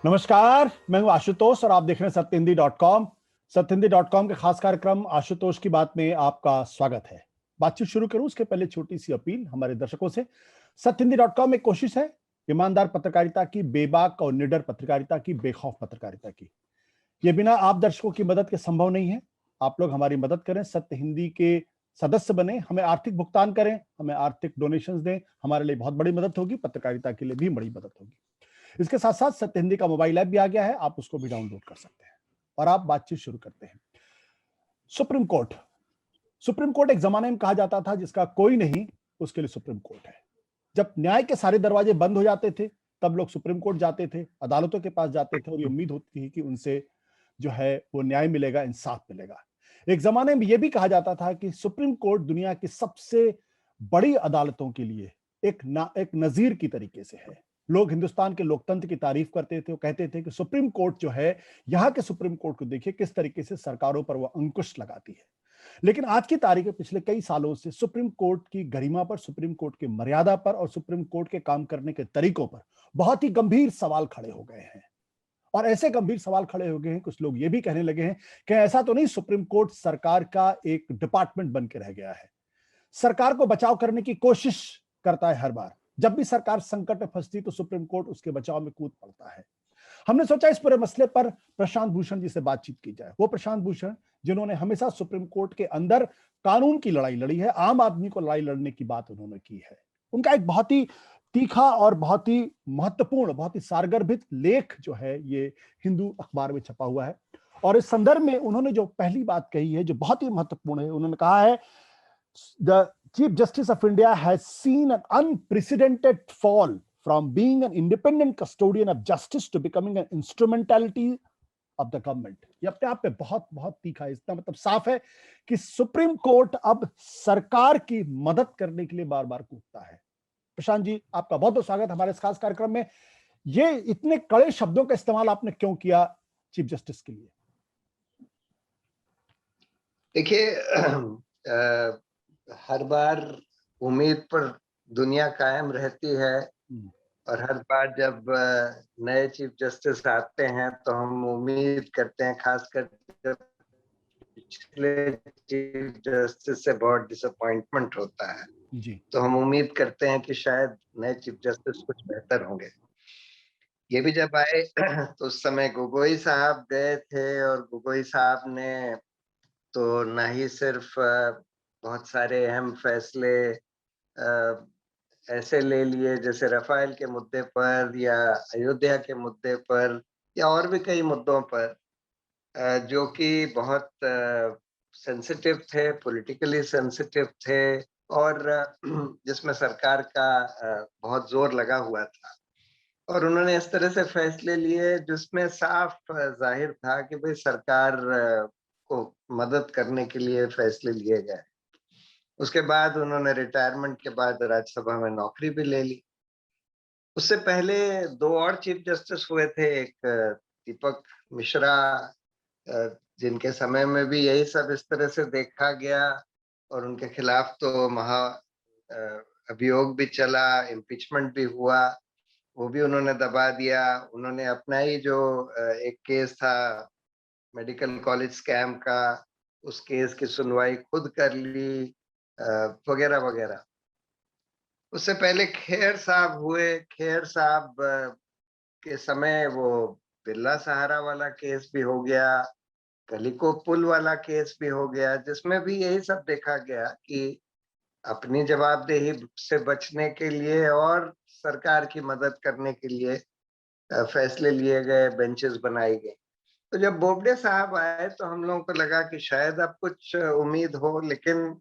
नमस्कार, मैं हूं आशुतोष और आप देख रहे हैं सत्यहिंदी.com। सत्यहिंदी.com के खास कार्यक्रम आशुतोष की बात में आपका स्वागत है। बातचीत शुरू करूं उसके पहले छोटी सी अपील हमारे दर्शकों से। सत्यहिंदी.com एक कोशिश है ईमानदार पत्रकारिता की, बेबाक और निडर पत्रकारिता की, बेखौफ पत्रकारिता की। ये बिना आप दर्शकों की मदद के संभव नहीं है। आप लोग हमारी मदद करें, सत्य हिंदी के सदस्य बने, हमें आर्थिक भुगतान करें, हमें आर्थिक डोनेशंस दें। हमारे लिए बहुत बड़ी मदद होगी, पत्रकारिता के लिए भी बड़ी मदद होगी। इसके साथ साथ सत्य हिंदी का मोबाइल ऐप भी आ गया है, आप उसको भी डाउनलोड कर सकते हैं। और आप बातचीत शुरू करते हैं। सुप्रीम कोर्ट एक जमाने में कहा जाता था जिसका कोई नहीं उसके लिए सुप्रीम कोर्ट है। जब न्याय के सारे दरवाजे बंद हो जाते थे तब लोग सुप्रीम कोर्ट जाते थे, अदालतों के पास जाते थे और ये उम्मीद होती थी कि उनसे जो है वो न्याय मिलेगा, इंसाफ मिलेगा। एक जमाने में यह भी कहा जाता था कि सुप्रीम कोर्ट दुनिया की सबसे बड़ी अदालतों के लिए एक नजीर की तरीके से है। लोग हिंदुस्तान के लोकतंत्र की तारीफ करते थे, वो कहते थे कि सुप्रीम कोर्ट जो है, यहाँ के सुप्रीम कोर्ट को देखिए किस तरीके से सरकारों पर वो अंकुश लगाती है। लेकिन आज की तारीख में पिछले कई सालों से सुप्रीम कोर्ट की गरिमा पर, सुप्रीम कोर्ट की मर्यादा पर और सुप्रीम कोर्ट के काम करने के तरीकों पर बहुत ही गंभीर सवाल खड़े हो गए हैं। और ऐसे गंभीर सवाल खड़े हो गए हैं, कुछ लोग ये भी कहने लगे हैं कि ऐसा तो नहीं सुप्रीम कोर्ट सरकार का एक डिपार्टमेंट बन के रह गया है। सरकार को बचाव करने की कोशिश करता है हर बार। जब भी सरकार संकट में फंसती तो सुप्रीम कोर्ट उसके बचाव में कूद पड़ता है। हमने सोचा इस पूरे मसले पर प्रशांत भूषण जी से बातचीत की जाए। वो प्रशांत भूषण जिन्होंने हमेशा सुप्रीम कोर्ट के अंदर कानून की लड़ाई लड़ी है, आम आदमी को लड़ाई लड़ने की बात उन्होंने की है। उनका एक बहुत ही तीखा और बहुत ही महत्वपूर्ण, बहुत ही सारगर्भित लेख जो है ये हिंदू अखबार में छपा हुआ है। और इस संदर्भ में उन्होंने जो पहली बात कही है जो बहुत ही महत्वपूर्ण है, उन्होंने कहा है the Chief Justice of India has seen an unprecedented fall from being an independent custodian of justice to becoming an instrumentality of the government। ये अपने आप में बहुत बहुत तीखा है। इसका मतलब साफ है कि सुप्रीम कोर्ट अब सरकार की मदद करने के लिए बार बार कूदता है। प्रशांत जी, आपका बहुत बहुत स्वागत हमारे इस खास कार्यक्रम में। ये इतने कड़े शब्दों का इस्तेमाल आपने क्यों किया चीफ जस्टिस के लिए? देखिए, हर बार उम्मीद पर दुनिया कायम रहती है और हर बार जब नए चीफ जस्टिस आते हैं तो हम उम्मीद करते हैं, खासकर जब पिछले चीफ जस्टिस से बहुत डिसअपॉइंटमेंट होता है जी। तो हम उम्मीद करते हैं कि शायद नए चीफ जस्टिस कुछ बेहतर होंगे। ये भी जब आए तो उस समय गोगोई साहब गए थे और गोगोई साहब ने तो ना ही सिर्फ बहुत सारे अहम फैसले ऐसे ले लिए जैसे रफाल के मुद्दे पर या अयोध्या के मुद्दे पर या और भी कई मुद्दों पर जो कि बहुत सेंसिटिव थे, पॉलिटिकली सेंसिटिव थे और जिसमें सरकार का बहुत जोर लगा हुआ था। और उन्होंने इस तरह से फैसले लिए जिसमें साफ जाहिर था कि भाई सरकार को मदद करने के लिए फैसले लिए गए। उसके बाद उन्होंने रिटायरमेंट के बाद राज्यसभा में नौकरी भी ले ली। उससे पहले 2 और चीफ जस्टिस हुए थे, एक दीपक मिश्रा जिनके समय में भी यही सब इस तरह से देखा गया और उनके खिलाफ तो अभियोग भी चला, इम्पीचमेंट भी हुआ, वो भी उन्होंने दबा दिया। उन्होंने अपना ही जो एक केस था मेडिकल कॉलेज स्कैम का, उस केस की सुनवाई खुद कर ली, वगैरह वगैरह। उससे पहले खेर साहब हुए। खेर साहब के समय वो बिरला सहारा वाला केस भी हो गया, कलिको पुल वाला केस भी हो गया, जिसमें भी यही सब देखा गया कि अपनी जवाबदेही से बचने के लिए और सरकार की मदद करने के लिए फैसले लिए गए, बेंचेस बनाई गई। तो जब बोबडे साहब आए तो हम लोगों को लगा कि शायद अब कुछ उम्मीद हो, लेकिन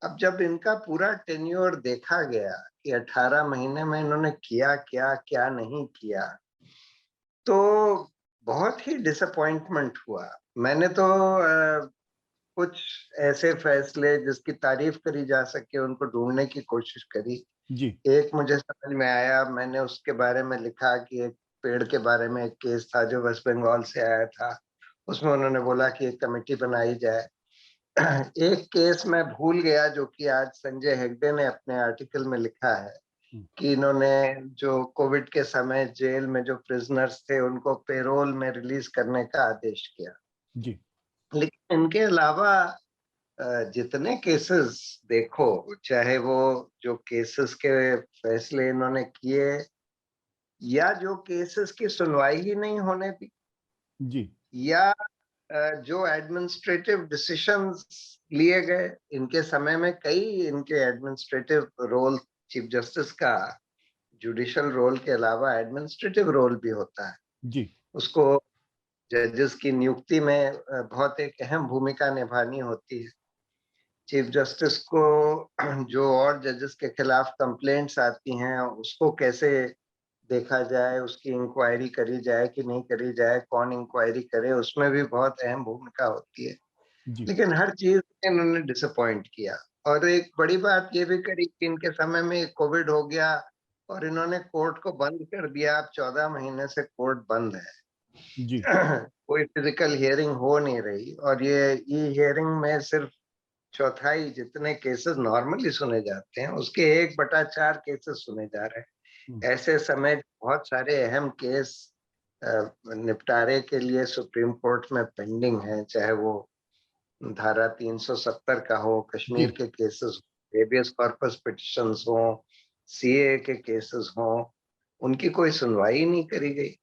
अब जब इनका पूरा टेन्योर देखा गया कि 18 महीने में इन्होंने किया क्या, क्या नहीं किया, तो बहुत ही डिसअपॉइंटमेंट हुआ। मैंने तो कुछ ऐसे फैसले जिसकी तारीफ करी जा सके उनको ढूंढने की कोशिश करी। जी। एक मुझे समझ में आया, मैंने उसके बारे में लिखा कि एक पेड़ के बारे में एक केस था जो वेस्ट बंगाल से आया था, उसमें उन्होंने बोला कि एक कमेटी बनाई जाए। एक केस मैं भूल गया जो कि आज संजय हेगड़े ने अपने आर्टिकल में लिखा है कि इन्होंने जो कोविड के समय जेल में जो प्रिजनर्स थे उनको पेरोल में रिलीज करने का आदेश किया। जी लेकिन इनके अलावा जितने केसेस देखो, चाहे वो जो केसेस के फैसले इन्होंने किए या जो केसेस की सुनवाई ही नहीं होने दी, जी या जो एडमिनिस्ट्रेटिव डिसीशंस लिए गए इनके समय में, कई इनके एडमिनिस्ट्रेटिव रोल, चीफ जस्टिस का जुडिशियल रोल के अलावा एडमिनिस्ट्रेटिव रोल भी होता है। जी उसको जजेस की नियुक्ति में बहुत एक अहम भूमिका निभानी होती है। चीफ जस्टिस को जो और जजेस के खिलाफ कंप्लेंट्स आती हैं उसको कैसे देखा जाए, उसकी इंक्वायरी करी जाए कि नहीं करी जाए, कौन इंक्वायरी करे, उसमें भी बहुत अहम भूमिका होती है। जी लेकिन हर चीज में इन्होंने डिसअपॉइंट किया। और एक बड़ी बात ये भी करी कि इनके समय में कोविड हो गया और इन्होंने कोर्ट को बंद कर दिया। अब 14 महीने से कोर्ट बंद है। जी कोई फिजिकल हियरिंग हो नहीं रही, और ये ई हियरिंग में सिर्फ चौथाई जितने केसेस नॉर्मली सुने जाते हैं उसके 1/4 केसेस सुने जा रहे हैं। ऐसे समय बहुत सारे अहम केस निपटारे के लिए सुप्रीम कोर्ट में पेंडिंग है, चाहे वो धारा 370 का हो, जी कश्मीर के केसेस, हेबियस कॉर्पस पिटिशंस हो, सीए के केसेस हो, उनकी कोई सुनवाई नहीं करी गई।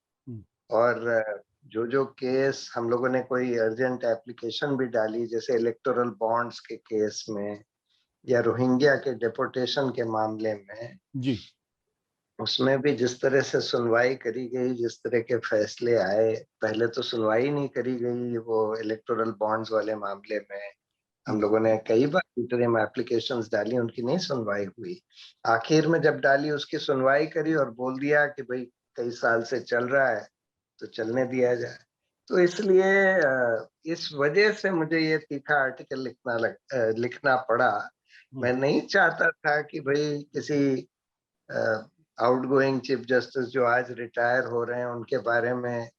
और जो केस हम लोगों ने कोई अर्जेंट एप्लीकेशन भी डाली, जैसे इलेक्टोरल बॉन्ड्स के केस में या रोहिंग्या के डिपोर्टेशन के मामले में, जी उसमें भी जिस तरह से सुनवाई करी गई, जिस तरह के फैसले आए, पहले तो सुनवाई नहीं करी गई। वो इलेक्टोरल बॉन्ड्स वाले मामले में हम लोगों ने कई बार इंटरिम एप्लीकेशंस डाली, उनकी नहीं सुनवाई हुई। आखिर में जब डाली उसकी सुनवाई करी और बोल दिया कि भाई कई साल से चल रहा है तो चलने दिया जाए। तो इसलिए इस वजह से मुझे ये तीखा आर्टिकल लिखना पड़ा। मैं नहीं चाहता था कि भाई किसी आउटगोइंग चीफ जस्टिस जो आज रिटायर हो रहे हैं उनके बारे में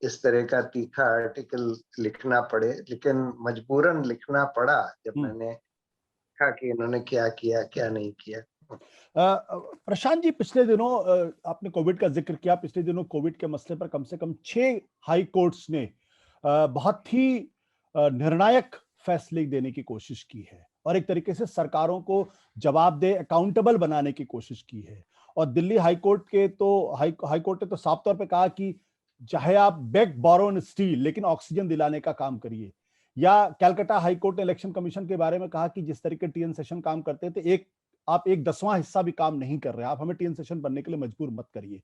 इस तरह का तीखा आर्टिकल लिखना पड़े, लेकिन मजबूरन लिखना पड़ा जब मैंने देखा कि इन्होंने क्या किया क्या नहीं किया। प्रशांत जी, पिछले दिनों आपने कोविड का जिक्र किया। पिछले दिनों कोविड के मसले पर कम से कम 6 हाई कोर्ट्स ने बहुत ही निर्णायक फैसले देने की कोशिश की है और एक तरीके से सरकारों को जवाबदेह, अकाउंटेबल बनाने की कोशिश की है। और दिल्ली हाई कोर्ट के तो हाई कोर्ट ने तो साफ तौर पे कहा कि चाहे आप बेग बोरो एंड स्टील, लेकिन ऑक्सीजन दिलाने का काम करिए। या कलकत्ता हाई कोर्ट ने इलेक्शन कमीशन के बारे में कहा कि जिस तरीके टीएन सेशन काम करते थे, आप 1/10वां हिस्सा भी काम नहीं कर रहे, आप हमें टीएन सेशन बनने के लिए मजबूर मत करिए।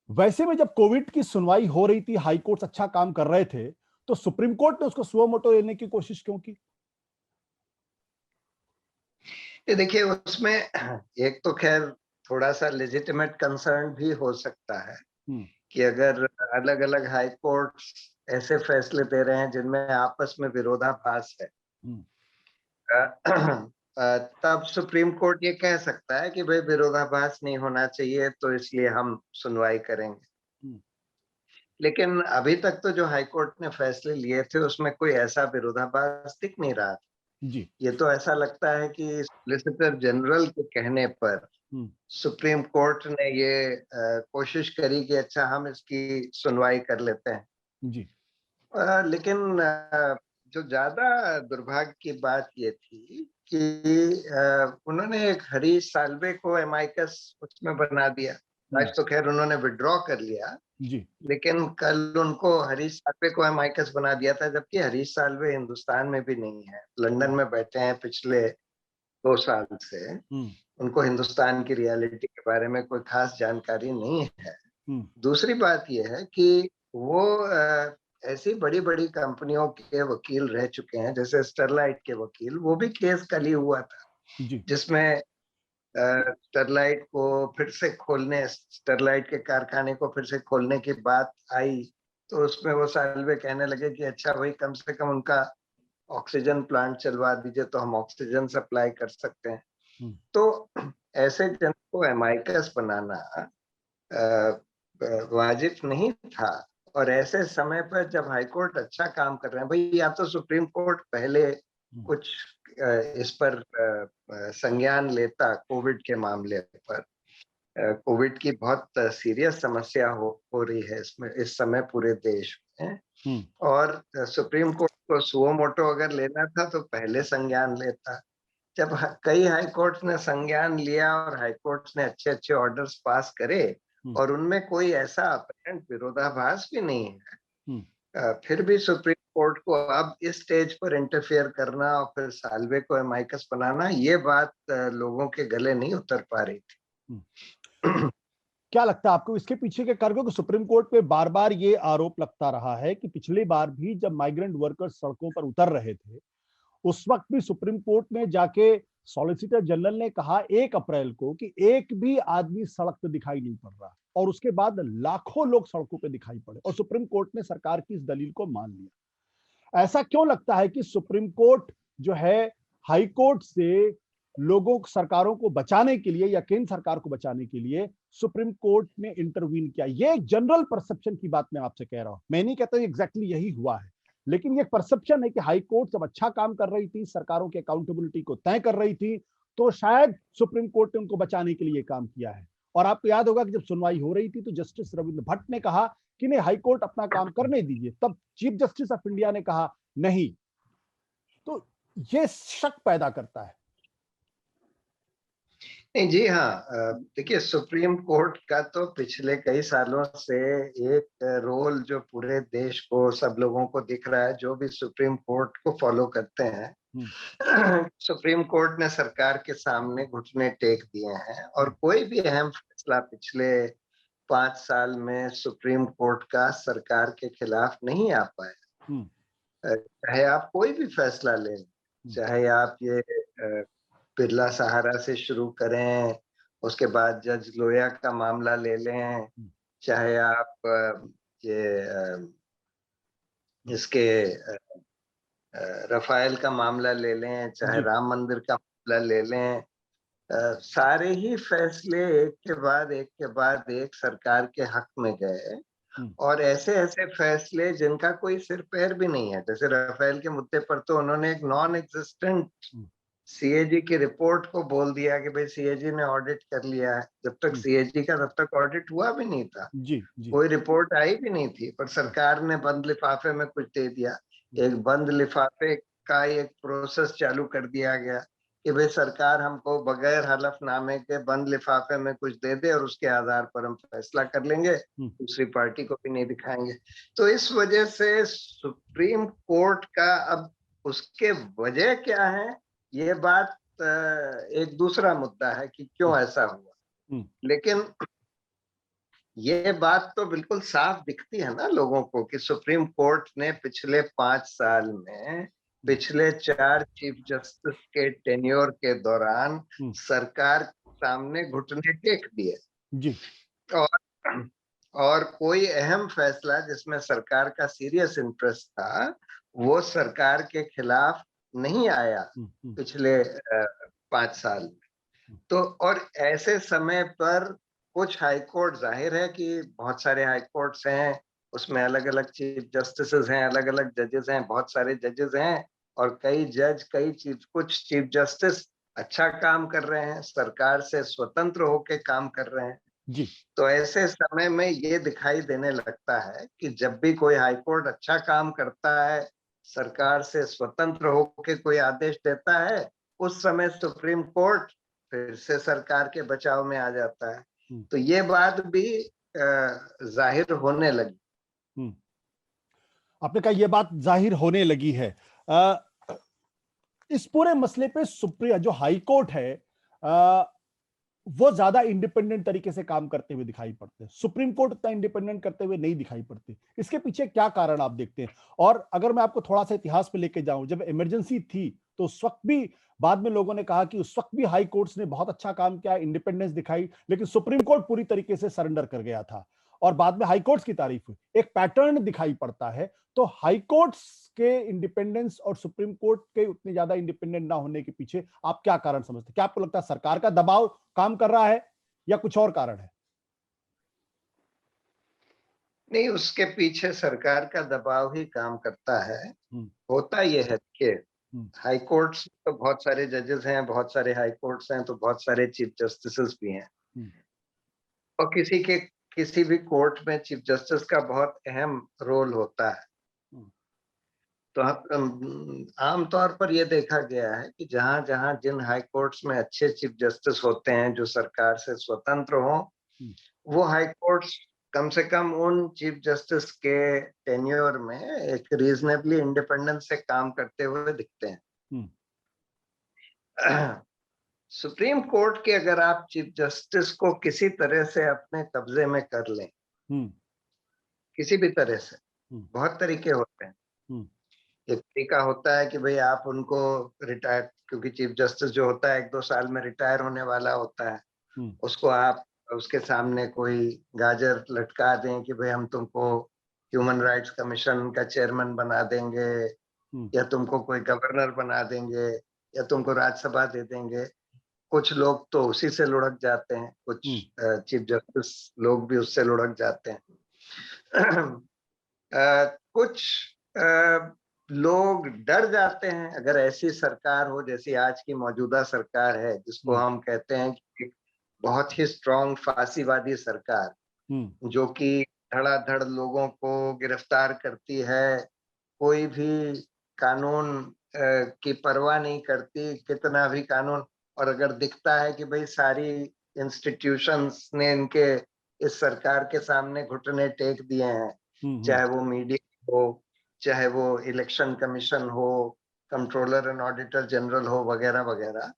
वैसे में जब कोविड की सुनवाई हो रही थी, हाई कोर्ट अच्छा काम कर रहे थे, तो सुप्रीम कोर्ट ने उसको सुओ मोटो लेने की कोशिश क्यों की? ये देखिए, उसमें एक तो खैर थोड़ा सा लेजिटिमेट कंसर्न भी हो सकता है कि अगर अलग अलग हाई कोर्ट ऐसे फैसले दे रहे हैं जिनमें आपस में विरोधाभास है, तब सुप्रीम कोर्ट ये कह सकता है कि भाई विरोधाभास नहीं होना चाहिए तो इसलिए हम सुनवाई करेंगे। लेकिन अभी तक तो जो हाई कोर्ट ने फैसले लिए थे उसमें कोई ऐसा विरोधाभास दिख नहीं रहा था। जी ये तो ऐसा लगता है कि सॉलिसिटर जनरल के कहने पर सुप्रीम कोर्ट ने ये कोशिश करी कि अच्छा हम इसकी सुनवाई कर लेते हैं। जी लेकिन जो ज्यादा दुर्भाग्य की बात ये थी कि उन्होंने एक हरीश साल्वे को एमाइकस उसमें बना दिया। आज तो खैर उन्होंने विड्रॉ कर लिया, जी लेकिन कल उनको हरीश साल्वे को एमाइकस बना दिया था, जबकि हरीश साल्वे हिंदुस्तान में भी नहीं है, लंदन में बैठे हैं पिछले 2 साल से। उनको हिंदुस्तान की रियलिटी के बारे में कोई खास जानकारी नहीं है। दूसरी बात यह है कि वो ऐसी बड़ी-बड़ी कंपनियों के वकील रह चुके हैं, जैसे स्टरलाइट के वकील। वो भी केस कल ही हुआ था, जी जिसमें स्टरलाइट को फिर से खोलने, स्टरलाइट के कारखाने को फिर से खोलने की बात आई, तो उसमें वो साल्वे कहने लगे कि अच्छा भाई कम से कम उनका ऑक्सीजन प्लांट चलवा दीजिए तो हम ऑक्सीजन सप्लाई कर सकते हैं। तो ऐसे जन को एमाइकस बनाना वाजिब नहीं था। और ऐसे समय पर जब हाईकोर्ट अच्छा काम कर रहे हैं, भाई या तो सुप्रीम कोर्ट पहले कुछ इस पर संज्ञान लेता कोविड के मामले पर, कोविड की बहुत सीरियस समस्या हो रही है इसमें इस समय पूरे देश में। और सुप्रीम कोर्ट को सुओ मोटो अगर लेना था तो पहले संज्ञान लेता। जब कई हाई कोर्ट ने संज्ञान लिया और हाई कोर्ट ने अच्छे अच्छे ऑर्डर्स पास करे और उनमें कोई ऐसा अपरेंट विरोधाभास भी नहीं है, फिर भी सुप्रीम कोर्ट को अब इस स्टेज पर इंटरफेयर करना और फिर साल्वे को एमाइकस बनाना, ये बात लोगों के गले नहीं उतर पा रही थी। क्या लगता है आपको इसके पीछे के कारण? सुप्रीम कोर्ट पे बार बार ये आरोप लगता रहा है कि पिछली बार भी जब माइग्रेंट वर्कर्स सड़कों पर उतर रहे थे, उस वक्त भी सुप्रीम कोर्ट में जाके सॉलिसिटर जनरल ने कहा 1 अप्रैल को कि एक भी आदमी सड़क पे दिखाई नहीं पड़ रहा, और उसके बाद लाखों लोग सड़कों पे दिखाई पड़े और सुप्रीम कोर्ट ने सरकार की इस दलील को मान लिया। ऐसा क्यों लगता है कि सुप्रीम कोर्ट जो है हाई कोर्ट से लोगों सरकारों को बचाने के लिए या केंद्र सरकार को बचाने के लिए सुप्रीम कोर्ट ने इंटरवीन किया? ये एक जनरल परसेप्शन की बात मैं आपसे कह रहा हूं, मैं नहीं कहता एग्जैक्टली यही हुआ है, लेकिन ये परसेप्शन है कि हाई कोर्ट जब अच्छा काम कर रही थी, सरकारों की अकाउंटेबिलिटी को तय कर रही थी, तो शायद सुप्रीम कोर्ट ने उनको बचाने के लिए काम किया है। और आपको याद होगा कि जब सुनवाई हो रही थी तो जस्टिस रविंद्र भट्ट ने कहा कि नहीं, हाई कोर्ट अपना काम करने दीजिए, तब चीफ जस्टिस ऑफ इंडिया ने कहा नहीं। तो ये शक पैदा करता है। नहीं जी, हाँ, देखिए सुप्रीम कोर्ट का तो पिछले कई सालों से एक रोल जो पूरे देश को, सब लोगों को दिख रहा है, जो भी सुप्रीम कोर्ट को फॉलो करते हैं। सुप्रीम कोर्ट ने सरकार के सामने घुटने टेक दिए हैं और कोई भी अहम फैसला पिछले 5 साल में सुप्रीम कोर्ट का सरकार के खिलाफ नहीं आ पाया। चाहे आप कोई भी फैसला लें, चाहे आप ये बिरला सहारा से शुरू करें, उसके बाद जज लोया का मामला ले लें, चाहे आप ये इसके रफाइल का मामला ले लें, चाहे राम मंदिर का मामला ले लें, सारे ही फैसले एक के बाद एक सरकार के हक में गए और ऐसे ऐसे फैसले जिनका कोई सिर पैर भी नहीं है। जैसे रफाइल के मुद्दे पर तो उन्होंने एक नॉन एग्जिस्टेंट सीएजी की रिपोर्ट को बोल दिया कि भाई सीएजी ने ऑडिट कर लिया है, जब तक सीएजी का तब तक ऑडिट हुआ भी नहीं था। कोई रिपोर्ट आई भी नहीं थी, पर सरकार ने बंद लिफाफे में कुछ दे दिया। एक बंद लिफाफे का एक प्रोसेस चालू कर दिया गया कि भाई सरकार हमको बगैर हलफनामे के बंद लिफाफे में कुछ दे दे और उसके आधार पर हम फैसला कर लेंगे, दूसरी पार्टी को भी नहीं दिखाएंगे। तो इस वजह से सुप्रीम कोर्ट का अब उसके वजह क्या है, ये बात एक दूसरा मुद्दा है कि क्यों ऐसा हुआ। लेकिन ये बात तो बिल्कुल साफ दिखती है ना लोगों को कि सुप्रीम कोर्ट ने पिछले 5 साल में पिछले 4 चीफ जस्टिस के टेन्योर के दौरान सरकार के सामने घुटने टेक दिए जी। और कोई अहम फैसला जिसमें सरकार का सीरियस इंटरेस्ट था, वो सरकार के खिलाफ नहीं आया पिछले 5 साल में। तो और ऐसे समय पर कुछ हाई कोर्ट, जाहिर है कि बहुत सारे हाई कोर्ट्स हैं, उसमें अलग अलग चीफ जस्टिस हैं, अलग अलग जजेस हैं, बहुत सारे जजेस हैं और कुछ चीफ जस्टिस अच्छा काम कर रहे हैं, सरकार से स्वतंत्र होकर काम कर रहे हैं जी। तो ऐसे समय में ये दिखाई देने लगता है कि जब भी कोई हाई कोर्ट अच्छा काम करता है, सरकार से स्वतंत्र होकर कोई आदेश देता है, उस समय सुप्रीम कोर्ट फिर से सरकार के बचाव में आ जाता है। तो ये बात भी जाहिर होने लगी। आपने कहा ये बात जाहिर होने लगी है। इस पूरे मसले पे सुप्रीम जो हाई कोर्ट है वो ज्यादा इंडिपेंडेंट तरीके से काम करते हुए दिखाई पड़ते हैं, सुप्रीम कोर्ट इतना इंडिपेंडेंट करते हुए नहीं दिखाई पड़ते। इसके पीछे क्या कारण आप देखते हैं? और अगर मैं आपको थोड़ा सा इतिहास पे लेके जाऊं, जब इमरजेंसी थी तो उस वक्त भी बाद में लोगों ने कहा कि उस वक्त भी हाई कोर्ट्स ने बहुत अच्छा काम किया, इंडिपेंडेंस दिखाई, लेकिन सुप्रीम कोर्ट पूरी तरीके से सरेंडर कर गया था और बाद में हाई कोर्ट्स की तारीफ हुई। एक पैटर्न दिखाई पड़ता है। तो हाई कोर्ट्स के इंडिपेंडेंस और सुप्रीम कोर्ट के उतने ज्यादा इंडिपेंडेंट ना होने के पीछे आप क्या कारण समझते हैं? क्या आपको लगता है सरकार का दबाव काम कर रहा है या कुछ और कारण है? नहीं, उसके पीछे सरकार का दबाव ही काम करता है। होता यह है कि हाई कोर्ट्स तो बहुत सारे जजेस हैं, बहुत सारे हाई कोर्ट्स हैं, तो बहुत सारे चीफ जस्टिस भी हैं। और किसी भी कोर्ट में चीफ जस्टिस का बहुत अहम रोल होता है। तो आमतौर पर यह देखा गया है कि जहां जहां जिन हाई कोर्ट्स में अच्छे चीफ जस्टिस होते हैं जो सरकार से स्वतंत्र हो, वो हाई कोर्ट्स कम से कम उन चीफ जस्टिस के टेन्योर में एक रीजनेबली इंडिपेंडेंस से काम करते हुए दिखते हैं। सुप्रीम कोर्ट के अगर आप चीफ जस्टिस को किसी तरह से अपने कब्जे में कर लें, किसी भी तरह से, बहुत तरीके होते हैं। एक तरीका होता है कि भाई आप उनको रिटायर, क्योंकि चीफ जस्टिस जो होता है 1-2 साल में रिटायर होने वाला होता है, उसको आप उसके सामने कोई गाजर लटका दें कि भाई हम तुमको ह्यूमन राइट्स कमीशन का चेयरमैन बना देंगे, या तुमको कोई गवर्नर बना देंगे, या तुमको राज्यसभा दे देंगे। कुछ लोग तो उसी से लुढ़क जाते हैं, कुछ चीफ जस्टिस लोग भी उससे लुढ़क जाते हैं। कुछ लोग डर जाते हैं अगर ऐसी सरकार हो जैसी आज की मौजूदा सरकार है, जिसको हम कहते हैं कि बहुत ही स्ट्रॉन्ग फांसीवादी सरकार, जो कि धड़ाधड़ लोगों को गिरफ्तार करती है, कोई भी कानून की परवाह नहीं करती, कितना भी कानून, और अगर दिखता है कि भाई सारी इंस्टीट्यूशंस ने इनके इस सरकार के सामने घुटने टेक दिए हैं, चाहे वो मीडिया हो, चाहे वो इलेक्शन कमीशन हो, कंट्रोलर एंड ऑडिटर जनरल हो, वगैरह वगैरह,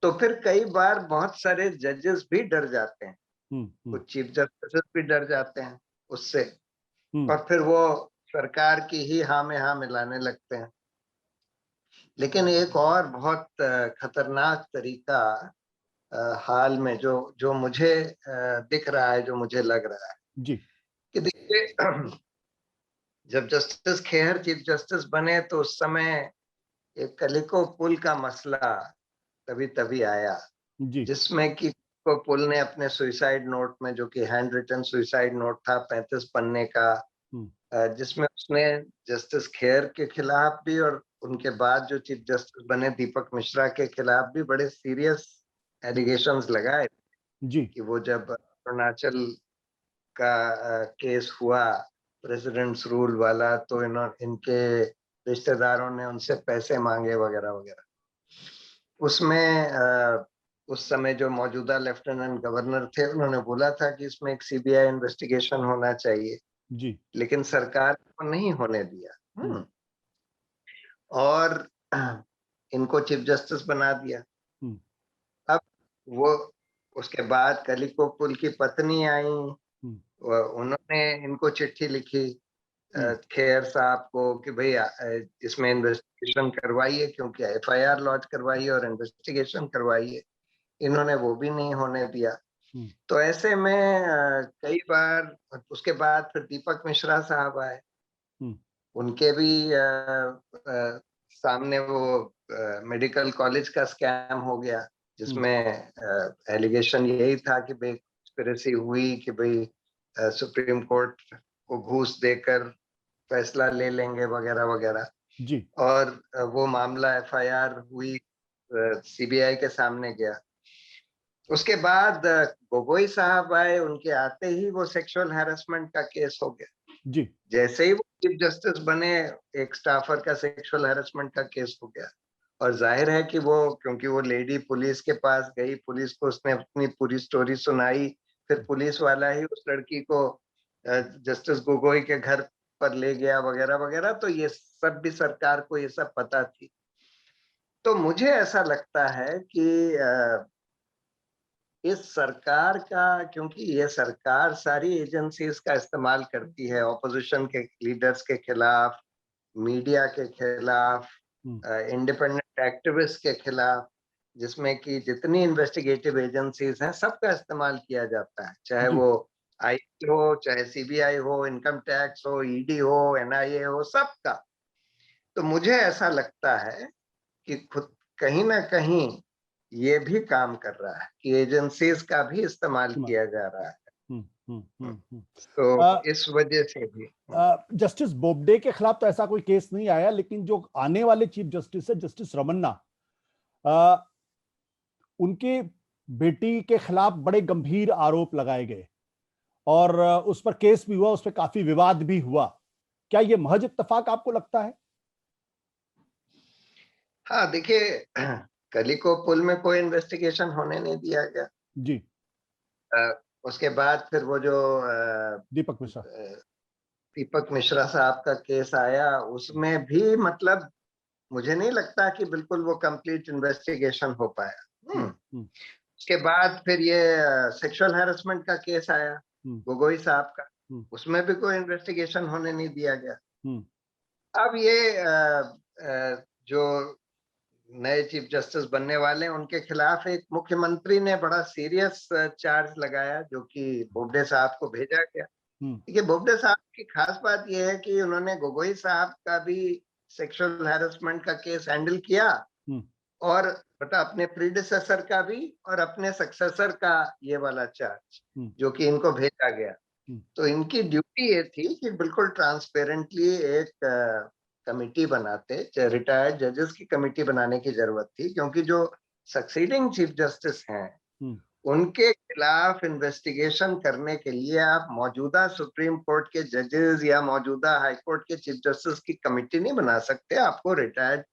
तो फिर कई बार बहुत सारे जजेस भी डर जाते हैं, कुछ चीफ जस्टिस भी डर जाते हैं उससे, और फिर वो सरकार की ही हाँ में हाँ मिलाने लगते हैं। लेकिन एक और बहुत खतरनाक तरीका हाल में जो मुझे दिख रहा है, जो मुझे लग रहा है जी, कि देखिए, जब जस्टिस खेहर चीफ जस्टिस बने तो उस समय एक कलिको पुल का मसला तभी आया, जिसमें कि पुल ने अपने सुसाइड नोट में, जो कि हैंड रिटन सुसाइड नोट था 35 पन्ने का, जिसमें उसने जस्टिस खेहर के खिलाफ भी और उनके बाद जो चीफ जस्टिस बने दीपक मिश्रा के खिलाफ भी बड़े सीरियस एलिगेशंस लगाए जी, कि वो जब अरुणाचल का केस हुआ प्रेसिडेंट्स रूल वाला, तो इनके रिश्तेदारों ने उनसे पैसे मांगे वगैरह वगैरह। उसमें उस समय जो मौजूदा लेफ्टिनेंट गवर्नर थे, उन्होंने बोला था कि इसमें एक सीबीआई इन्वेस्टिगेशन होना चाहिए जी, लेकिन सरकार को नहीं होने दिया, और इनको चीफ जस्टिस बना दिया। अब वो उसके बाद कलिको पुल की पत्नी आई, उन्होंने इनको चिट्ठी लिखी खेर साहब को कि भाई इसमें इन्वेस्टिगेशन करवाइए, क्योंकि एफआईआर लॉन्च करवाइए और इन्वेस्टिगेशन करवाइए। इन्होंने वो भी नहीं होने दिया। तो ऐसे में कई बार, उसके बाद फिर दीपक मिश्रा साहब आए, उनके भी सामने वो मेडिकल कॉलेज का स्कैम हो गया, जिसमें एलिगेशन यही था कि भाई कॉन्स्पिरेसी हुई कि भाई सुप्रीम कोर्ट को घूस देकर फैसला ले लेंगे वगैरह वगैरह जी, और वो मामला एफआईआर हुई, सीबीआई के सामने गया। उसके बाद गोगोई साहब आए, उनके आते ही वो सेक्सुअल हैरेसमेंट का केस हो गया जी, जैसे ही वो चीफ जस्टिस बने, एक स्टाफर का सेक्सुअल हैरेसमेंट का केस हो गया, और जाहिर है कि वो, क्योंकि वो लेडी पुलिस के पास गई, पुलिस को उसने अपनी पूरी स्टोरी सुनाई, फिर पुलिस वाला ही उस लड़की को जस्टिस गोगोई के घर पर ले गया वगैरह वगैरह, तो ये सब भी सरकार को ये सब पता थी। तो मुझे ऐसा लगता है कि इस सरकार का, क्योंकि ये सरकार सारी एजेंसीज का इस्तेमाल करती है ऑपोजिशन के लीडर्स के खिलाफ, मीडिया के खिलाफ, इंडिपेंडेंट एक्टिविस्ट के खिलाफ, जिसमें कि जितनी इन्वेस्टिगेटिव एजेंसीज हैं सबका इस्तेमाल किया जाता है, चाहे वो आईटी हो, चाहे सीबीआई हो, इनकम टैक्स हो, ईडी हो, एनआईए हो, सबका। तो मुझे ऐसा लगता है कि खुद कहीं ना कहीं ये भी काम कर रहा है कि एजेंसीज का भी इस्तेमाल किया जा रहा है। तो इस वजह से भी जस्टिस बोबडे के खिलाफ तो ऐसा कोई केस नहीं आया, लेकिन जो आने वाले चीफ जस्टिस है जस्टिस रमन्ना, उनके बेटी के खिलाफ बड़े गंभीर आरोप लगाए गए और उस पर केस भी हुआ, उस पर काफी विवाद भी हुआ। क्या ये महज इत्तेफाक आपको लगता है? हाँ, देखिए कली को पुल में कोई इन्वेस्टिगेशन होने नहीं दिया गया। जी। उसके बाद फिर वो जो दीपक मिश्रा। दीपक मिश्रा साहब का केस आया, उसमें भी मतलब मुझे नहीं लगता कि बिल्कुल वो कंप्लीट इन्वेस्टिगेशन हो पाया। हम्म। उसके बाद फिर ये सेक्सुअल हैरेसमेंट का केस आया हम्म। गोगोई साहब का, हम्म। उसमें भी कोई इन्वेस्टिगेशन होने नहीं दिया गया। हम्म। अब ये जो नए चीफ जस्टिस बनने वाले हैं उनके खिलाफ एक मुख्यमंत्री ने बड़ा सीरियस चार्ज लगाया, जो कि बोबडे साहब को भेजा गया। हम्म। देखिए, बोबडे साहब की खास बात यह है कि उन्होंने गोगोई साहब का भी सेक्सुअल हैरेसमेंट का केस हैंडल किया, हम्म। और बता अपने प्रीडिसेसर का भी और अपने सक्सेसर का ये वाला चार्ज हम्म। जो कि इनको भेजा गया। हम्म। तो इनकी ड्यूटी ये थी कि बिल्कुल ट्रांसपेरेंटली एक कमिटी बनाते, रिटायर्ड जजेस की कमिटी बनाने की जरूरत थी, क्योंकि जो सक्सीडिंग चीफ जस्टिस हैं हम्म। उनके खिलाफ इन्वेस्टिगेशन करने के लिए आप मौजूदा सुप्रीम कोर्ट के जजेस या मौजूदा हाई कोर्ट के चीफ जस्टिस की कमिटी नहीं बना सकते। आपको रिटायर्ड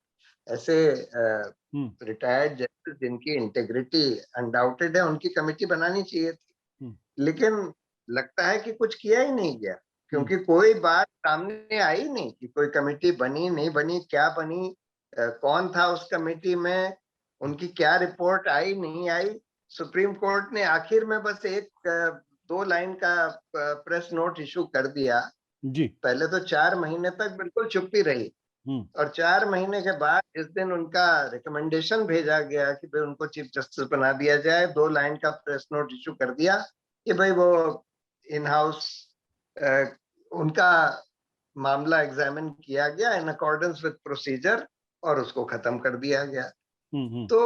ऐसे हम्म। रिटायर्ड जजेस जिनकी इंटेग्रिटी अनडाउटेड है उनकी कमिटी बनानी चाहिए थी। हम्म। लेकिन लगता है कि कुछ किया ही नहीं गया, हम्म। क्योंकि कोई बात सामने आई नहीं कि कोई कमिटी बनी नहीं बनी, क्या बनी, कौन था उस कमिटी में, उनकी क्या रिपोर्ट आई नहीं आई। सुप्रीम कोर्ट ने आखिर में बस एक 2 लाइन का प्रेस नोट इशू कर दिया। जी। पहले तो 4 महीने तक बिल्कुल चुप्पी रही, हम्म। और 4 महीने के बाद जिस दिन उनका रिकमेंडेशन भेजा गया कि भाई उनको चीफ जस्टिस बना दिया जाए, 2 लाइन का प्रेस नोट इशू कर दिया कि भाई वो इन हाउस उनका मामला एग्जामिन किया गया इन अकॉर्डेंस विद प्रोसीजर, और उसको खत्म कर दिया गया। हम्म। तो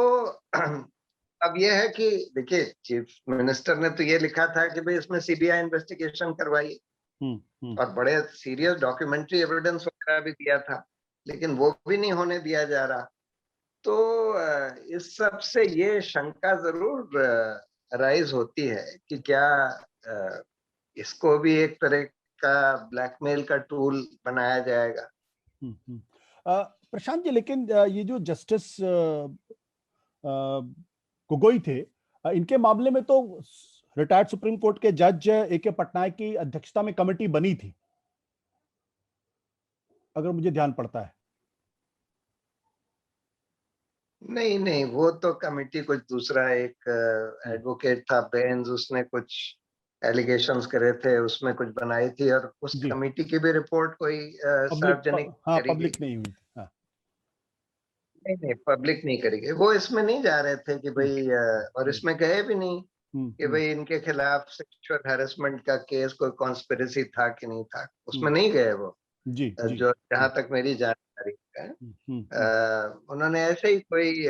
अब ये है कि देखिए, चीफ मिनिस्टर ने तो ये लिखा था कि भाई इसमें सीबीआई इन्वेस्टिगेशन करवाइए, हम्म। हम्म। और बड़े सीरियस डॉक्यूमेंट्री एविडेंस वगैरह भी दिया था, लेकिन वो भी नहीं होने दिया जा रहा। तो इस सब से ये शंका जरूर राइज होती है कि क्या इसको भी एक तरह का ब्लैकमेल का टूल बनाया जाएगा। प्रशांत जी, लेकिन ये जो जस्टिस गोगोई थे, इनके मामले में तो रिटायर्ड सुप्रीम कोर्ट के जज ए.के. पटनायक की अध्यक्षता में कमेटी बनी थी, अगर मुझे ध्यान पड़ता है। नहीं नहीं, वो तो कमिटी कुछ दूसरा, एक एडवोकेट था बेंज, उसने कुछ एलिगेशंस करे थे, उसमें कुछ बनाई थी, और उस जी। कमिटी की भी रिपोर्ट कोई सार्वजनिक हाँ, करी गई। पब्लिक नहीं हुई थी। हाँ। नहीं नहीं, पब्लिक नहीं करी गई। वो इसमें नहीं जा रहे थे कि हम्म। भाई और हम्म। इसमें गए भी नहीं कि हम्म। भाई इनके खिलाफ सेक्सुअल हैरेसमेंट का केस कोई कॉन्स्पिरेसी था कि नहीं था, हम्म। उसमें नहीं गए वो। जी। जी। जो जहां तक मेरी जानकारी है, उन्होंने ऐसे ही कोई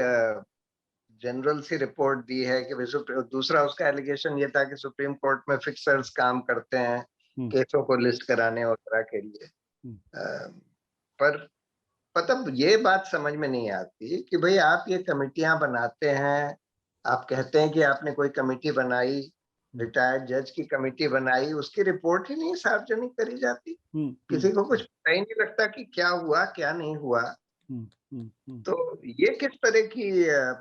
जनरल सी रिपोर्ट दी है कि भाई दूसरा उसका एलिगेशन ये था कि सुप्रीम कोर्ट में फिक्सर्स काम करते हैं हम्म। केसों को लिस्ट कराने वगैरह के लिए। हम्म। पर मतलब ये बात समझ में नहीं आती कि भाई आप ये कमिटियां बनाते हैं, आप कहते हैं कि आपने कोई कमेटी बनाई, हम्म। रिटायर्ड जज की कमेटी बनाई, उसकी रिपोर्ट ही नहीं सार्वजनिक करी जाती। हम्म। किसी को कुछ पता ही नहीं लगता कि क्या हुआ क्या नहीं हुआ। हम्म। हम्म। तो ये किस तरह की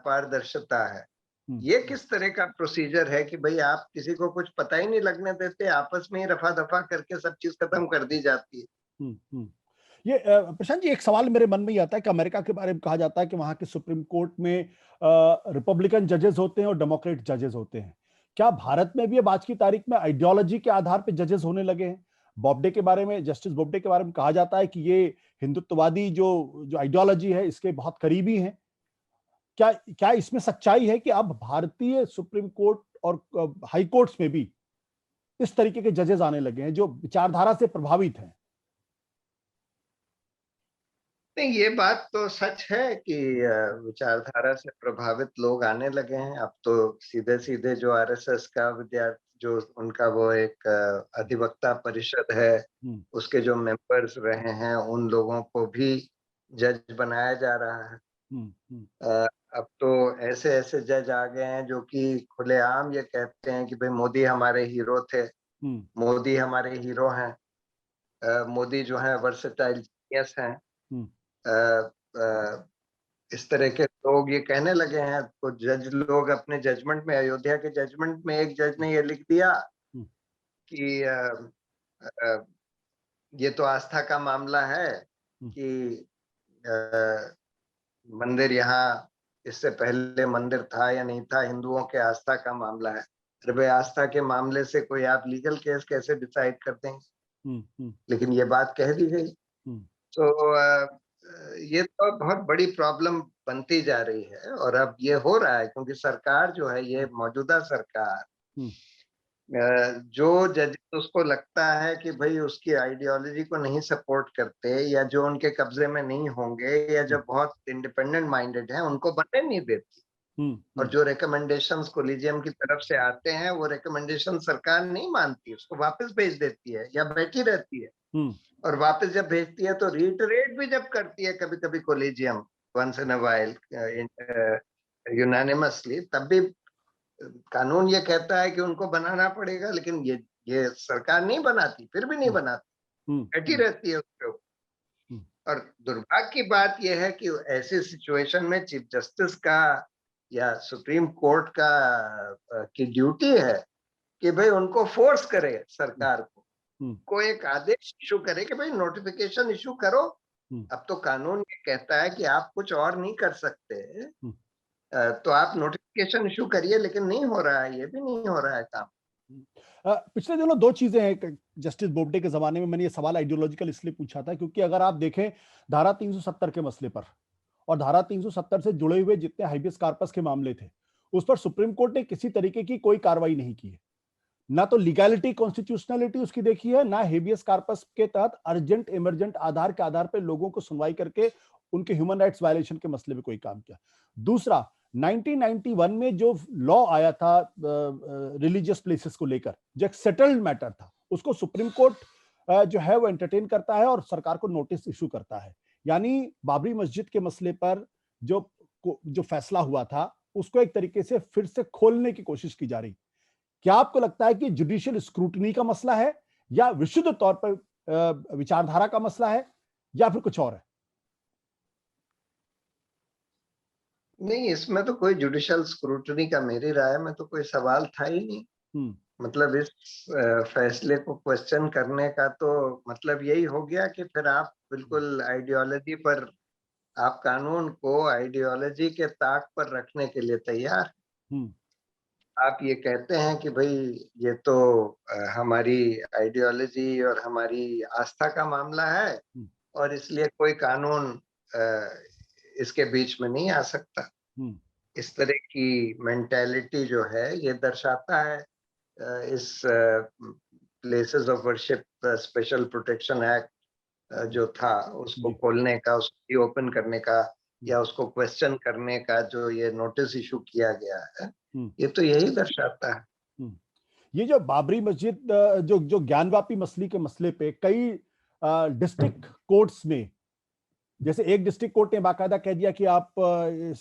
पारदर्शिता है, हम्म। ये किस तरह का प्रोसीजर है कि भाई आप किसी को कुछ पता ही नहीं लगने देते, आपस में ही रफा दफा करके सब चीज खत्म कर दी जाती है। हम्म। ये प्रशांत जी, एक सवाल मेरे मन में ही आता है कि अमेरिका के बारे में कहा जाता है कि वहां के सुप्रीम कोर्ट में रिपब्लिकन जजेस होते हैं और डेमोक्रेट जजेस होते हैं। क्या भारत में भी अब आज की तारीख में आइडियोलॉजी के आधार पर जजेस होने लगे हैं? बॉब्डे के बारे में, जस्टिस बॉब्डे के बारे में कहा जाता है कि ये हिंदुत्ववादी जो जो आइडियोलॉजी है इसके बहुत करीबी हैं। क्या क्या इसमें सच्चाई है कि अब भारतीय सुप्रीम कोर्ट और हाई कोर्ट्स में भी इस तरीके के जजेस आने लगे हैं जो विचारधारा से प्रभावित हैं? नहीं, ये बात तो सच है कि विचारधारा से प्रभावित लोग आने लगे हैं। अब तो सीधे सीधे जो आरएसएस का विद्यार्थी, जो उनका वो एक अधिवक्ता परिषद है, हम्म। उसके जो मेंबर्स रहे हैं उन लोगों को भी जज बनाया जा रहा है। हम्म। हम्म। अब तो ऐसे ऐसे जज आ गए हैं जो कि खुलेआम ये कहते हैं कि भाई मोदी हमारे हीरो थे, मोदी हमारे हीरो हैं, मोदी जो है वर्सेटाइल जीनियस हैं। अ, अ, इस तरह के लोग ये कहने लगे हैं। तो जज लोग अपने जजमेंट में, अयोध्या के जजमेंट में एक जज ने ये लिख दिया कि अ, ये तो आस्था का मामला है कि मंदिर यहाँ इससे पहले मंदिर था या नहीं था, हिंदुओं के आस्था का मामला है। अरे भाई, आस्था के मामले से कोई आप लीगल केस कैसे डिसाइड कर देंगे? लेकिन ये बात कह दी गई। तो ये तो बहुत बड़ी प्रॉब्लम बनती जा रही है और अब ये हो रहा है क्योंकि सरकार जो है, ये मौजूदा सरकार, जो जजेस उसको लगता है कि भाई उसकी आइडियोलॉजी को नहीं सपोर्ट करते या जो उनके कब्जे में नहीं होंगे या जो बहुत इंडिपेंडेंट माइंडेड हैं, उनको बनने नहीं देती। और जो रिकमेंडेशंस कोलिजियम की तरफ से आते हैं, वो रिकमेंडेशन सरकार नहीं मानती, उसको वापस भेज देती है या बैठी रहती है। और वापस जब भेजती है तो रीटरेट भी जब करती है कभी कभी collegium, once in a while, unanimously, तब भी कानून ये कहता है कि उनको बनाना पड़ेगा, लेकिन ये सरकार नहीं बनाती, फिर भी नहीं बनाती, बैठी रहती है उसके ऊपर। और दुर्भाग्य की बात यह है कि ऐसी सिचुएशन में चीफ जस्टिस का या सुप्रीम कोर्ट का की ड्यूटी है कि भाई उनको फोर्स करे सरकार को एक आदेश इशू करे कि भाई नोटिफिकेशन इशू करो। अब तो कानून ये कहता है कि आप कुछ और नहीं कर सकते, तो आप नोटिफिकेशन इशू करिए, लेकिन नहीं हो रहा है, ये भी नहीं हो रहा है काम। पिछले दिनों दो चीजें हैं। जस्टिस बोबडे के जमाने में मैंने ये सवाल आइडियोलॉजिकल इसलिए पूछा था क्योंकि अगर आप देखें धारा 370 के मसले पर और धारा 370 से जुड़े हुए जितने हाइबियस कार्पस के मामले थे, उस पर सुप्रीम कोर्ट ने किसी तरीके की कोई कार्रवाई नहीं की है। ना तो लीगैलिटी कॉन्स्टिट्यूशनलिटी उसकी देखी है, ना हेबियस कार्पस के तहत अर्जेंट इमरजेंट आधार के आधार पर लोगों को सुनवाई करके उनके ह्यूमन राइट्स वायलेशन के मसले में कोई काम किया। दूसरा, 1991 में जो लॉ आया था रिलीजियस प्लेसेस को लेकर, जो एक सेटल्ड मैटर था, उसको सुप्रीम कोर्ट जो है वो एंटरटेन करता है और सरकार को नोटिस इशू करता है। यानी बाबरी मस्जिद के मसले पर जो फैसला हुआ था उसको एक तरीके से फिर से खोलने की कोशिश की जा रही। क्या आपको लगता है कि जुडिशियल स्क्रूटनी का मसला है या विशुद्ध तौर पर विचारधारा का मसला है या फिर कुछ और है? नहीं, इसमें तो कोई जुडिशियल स्क्रूटनी का मेरी राय में तो कोई सवाल था ही नहीं। मतलब इस फैसले को क्वेश्चन करने का तो मतलब यही हो गया कि फिर आप बिल्कुल आइडियोलॉजी पर, आप कानून को आइडियोलॉजी के ताक पर रखने के लिए तैयार। आप ये कहते हैं कि भाई ये तो हमारी आइडियोलॉजी और हमारी आस्था का मामला है और इसलिए कोई कानून इसके बीच में नहीं आ सकता। इस तरह की मेंटालिटी जो है ये दर्शाता है इस places of worship special protection act जो था उसको खोलने का, उसको ओपन करने का या उसको क्वेश्चन करने का जो ये नोटिस इशू किया गया है, ये तो यही दर्शाता है। ये जो बाबरी मस्जिद जो ज्ञानवापी मसले के मसले पे कई डिस्ट्रिक्ट कोर्ट्स में, जैसे एक डिस्ट्रिक्ट कोर्ट ने बाकायदा कह दिया कि आप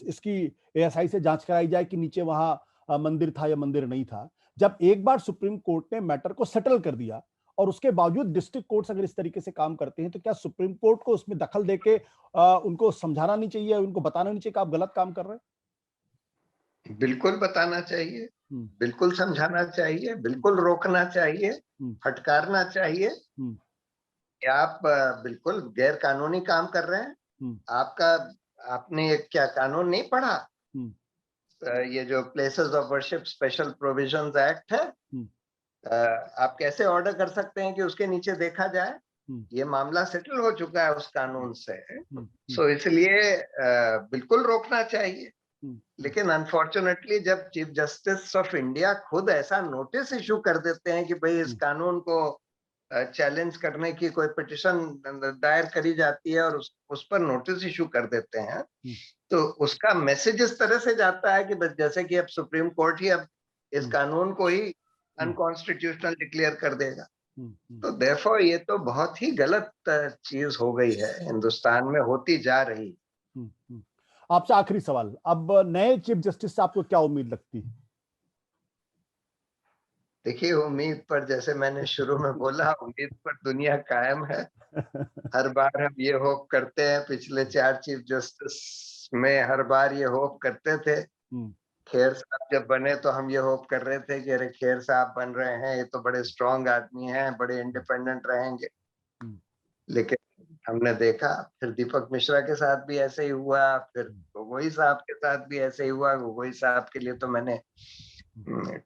इसकी एएसआई से जांच कराई जाए कि नीचे वहां मंदिर था या मंदिर नहीं था। जब एक बार सुप्रीम कोर्ट ने मैटर को सेटल कर दिया और उसके बावजूद डिस्ट्रिक्ट कोर्ट्स अगर इस तरीके से काम करते हैं तो क्या सुप्रीम कोर्ट को उसमें दखल देके उनको समझाना नहीं चाहिए, उनको बताना नहीं चाहिए कि आप गलत काम कर रहे हैं? बिल्कुल बताना चाहिए, बिल्कुल समझाना चाहिए, बिल्कुल रोकना चाहिए, फटकारना चाहिए कि आप बिल्कुल गैर कानूनी काम कर रहे हैं। आपने क्या कानून नहीं पढ़ा? ये जो places of worship special provisions act है, आप कैसे ऑर्डर कर सकते हैं कि उसके नीचे देखा जाए? ये मामला सेटल हो चुका है उस कानून से। सो इसलिए बिल्कुल रोकना चाहिए। लेकिन अनफॉर्चुनेटली जब चीफ जस्टिस ऑफ इंडिया खुद ऐसा नोटिस इशू कर देते हैं कि भाई इस कानून को चैलेंज करने की कोई पिटिशन दायर करी जाती है और उस पर नोटिस इशू कर देते हैं, तो उसका मैसेज इस तरह से जाता है कि बस जैसे कि अब सुप्रीम कोर्ट ही अब इस कानून को ही अनकॉन्स्टिट्यूशनल डिक्लेयर कर देगा। तो देयरफॉर ये तो बहुत ही गलत चीज हो गई है, हिंदुस्तान में होती जा रही। आपसे आखिरी सवाल, अब नए चीफ जस्टिस से आपको क्या उम्मीद लगती है? देखिए, उम्मीद पर, जैसे मैंने शुरू में बोला, उम्मीद पर दुनिया कायम है। हर बार हम ये होप करते हैं, पिछले 4 चीफ जस्टिस में हर बार ये होप करते थे। खेर साहब जब बने तो हम ये होप कर रहे थे कि अरे खेर साहब बन रहे हैं, ये तो बड़े स्ट्रांग आदमी हैं, बड़े इंडिपेंडेंट रहेंगे। लेकिन हमने देखा, फिर दीपक मिश्रा के साथ भी ऐसे ही हुआ, फिर गोगोई साहब के साथ भी ऐसे ही हुआ। गोगोई साहब के लिए तो मैंने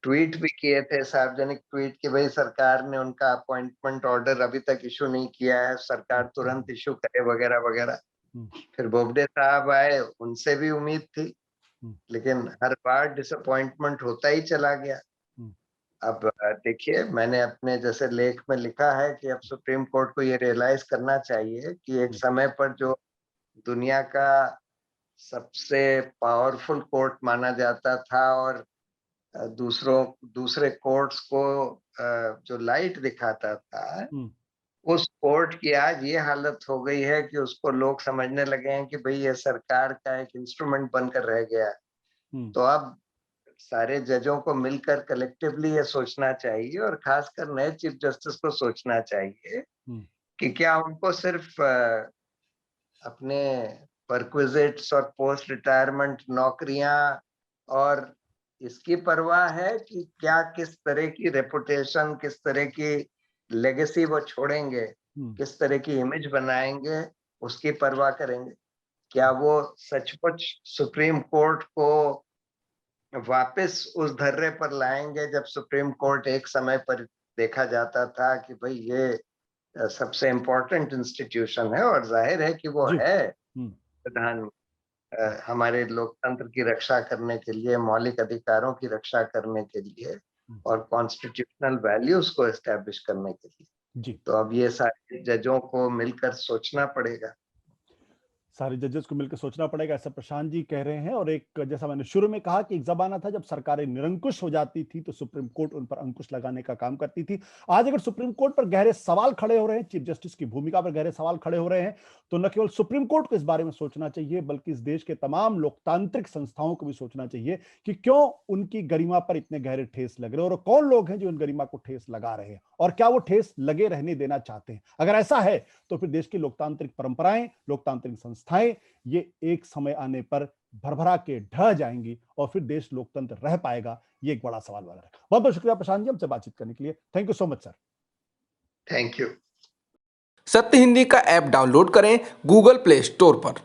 ट्वीट भी किए थे, सार्वजनिक ट्वीट, कि भाई सरकार ने उनका अपॉइंटमेंट ऑर्डर अभी तक इशू नहीं किया है, सरकार तुरंत इशू करे, वगैरह वगैरह। फिर बोबडे साहब आए, उनसे भी उम्मीद थी, लेकिन हर बार डिसअपॉइंटमेंट होता ही चला गया। अब देखिए, मैंने अपने जैसे लेख में लिखा है कि अब सुप्रीम कोर्ट को ये रियलाइज करना चाहिए कि एक समय पर जो दुनिया का सबसे पावरफुल कोर्ट माना जाता था और दूसरे कोर्ट्स को जो लाइट दिखाता था, उस कोर्ट की आज ये हालत हो गई है कि उसको लोग समझने लगे हैं कि भाई ये सरकार का एक इंस्ट्रूमेंट बनकर रह गया। तो अब सारे जजों को मिलकर कलेक्टिवली ये सोचना चाहिए, और खासकर नए चीफ जस्टिस को सोचना चाहिए कि क्या उनको सिर्फ अपने परक्विजिट्स और पोस्ट रिटायरमेंट नौकरियां और इसकी परवाह है, कि क्या किस तरह की रेपुटेशन, किस तरह की लेगेसी वो छोड़ेंगे, किस तरह की इमेज बनाएंगे, उसकी परवाह करेंगे। क्या वो सचमुच सुप्रीम कोर्ट को वापस उस धर्रे पर लाएंगे जब सुप्रीम कोर्ट एक समय पर देखा जाता था कि भाई ये सबसे इम्पोर्टेंट इंस्टीट्यूशन है, और जाहिर है कि वो है प्रधान हमारे लोकतंत्र की रक्षा करने के लिए, मौलिक अधिकारों की रक्षा करने के लिए, और कॉन्स्टिट्यूशनल वैल्यूज को एस्टैब्लिश करने के लिए। तो अब ये सारे जजों को मिलकर सोचना पड़ेगा, सारे जजेस को मिलकर सोचना पड़ेगा, ऐसा प्रशांत जी कह रहे हैं। और एक, जैसा मैंने शुरू में कहा, कि एक जमाना था जब सरकारें निरंकुश हो जाती थी तो सुप्रीम कोर्ट उन पर अंकुश लगाने का काम करती थी। आज अगर सुप्रीम कोर्ट पर गहरे सवाल खड़े हो रहे हैं, चीफ जस्टिस की भूमिका पर गहरे सवाल खड़े हो रहे हैं, तो न केवल सुप्रीम कोर्ट को इस बारे में सोचना चाहिए, बल्कि इस देश के तमाम लोकतांत्रिक संस्थाओं को भी सोचना चाहिए कि क्यों उनकी गरिमा पर इतने गहरे ठेस लग रहे हैं, और कौन लोग हैं जो उन गरिमा को ठेस लगा रहे हैं, और क्या वो ठेस लगे रहने देना चाहते हैं। अगर ऐसा है तो फिर देश की लोकतांत्रिक परंपराएं, लोकतांत्रिक संस्थाएं, ये एक समय आने पर भरभरा के ढह जाएंगी, और फिर देश लोकतंत्र रह पाएगा, ये एक बड़ा सवाल वाला है। बहुत बहुत शुक्रिया प्रशांत जी, हमसे बातचीत करने के लिए। Thank you so much sir. Thank you. सत्य हिंदी का ऐप डाउनलोड करें गूगल प्ले स्टोर पर।